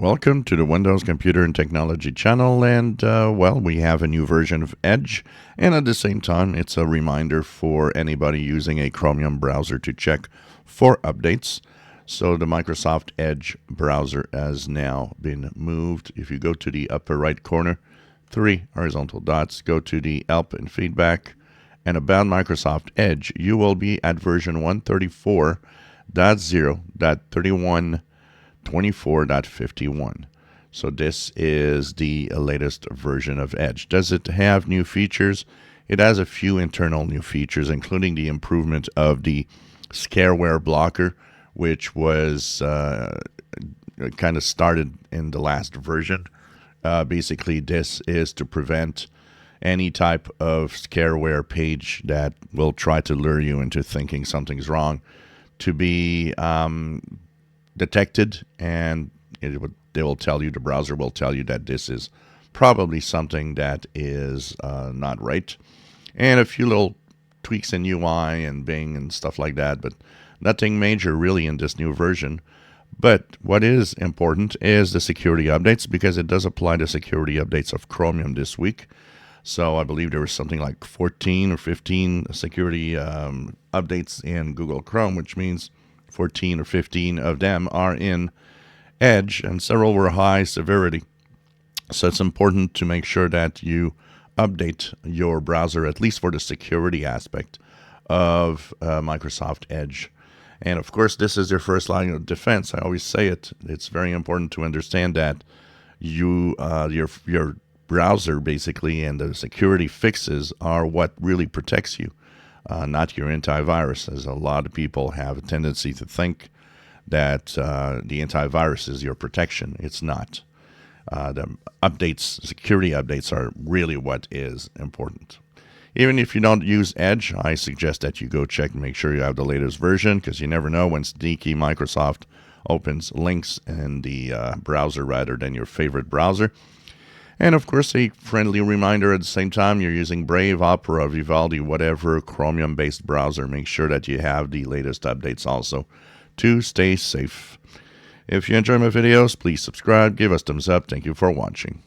Welcome to the Windows Computer and Technology channel, and we have a new version of Edge, and at the same time it's a reminder for anybody using a Chromium browser to check for updates. So the Microsoft Edge browser has now been moved. If you go to the upper right corner, 3 horizontal dots, go to the Help and Feedback, and about Microsoft Edge, you will be at version 134.0.31.24.51. So this is the latest version of Edge. Does it have new features? It has a few internal new features, including the improvement of the scareware blocker, which was kind of started in the last version. Basically, this is to prevent any type of scareware page that will try to lure you into thinking something's wrong to be detected, and the browser will tell you that this is probably something that is not right, and a few little tweaks in UI and Bing and stuff like that, but nothing major really in this new version. But what is important is the security updates, because it does apply to security updates of Chromium this week. So I believe there was something like 14 or 15 security updates in Google Chrome, which means 14 or 15 of them are in Edge, and several were high severity. So it's important to make sure that you update your browser, at least for the security aspect of Microsoft Edge. And of course, this is your first line of defense. I always say it. It's very important to understand that your browser basically and the security fixes are what really protects you, not your antivirus, as a lot of people have a tendency to think that the antivirus is your protection. It's not. The updates, security updates, are really what is important. Even if you don't use Edge, I suggest that you go check and make sure you have the latest version, because you never know when sneaky Microsoft opens links in the browser rather than your favorite browser. And of course, a friendly reminder at the same time, you're using Brave, Opera, Vivaldi, whatever Chromium-based browser, make sure that you have the latest updates also to stay safe. If you enjoy my videos, please subscribe, give us thumbs up. Thank you for watching.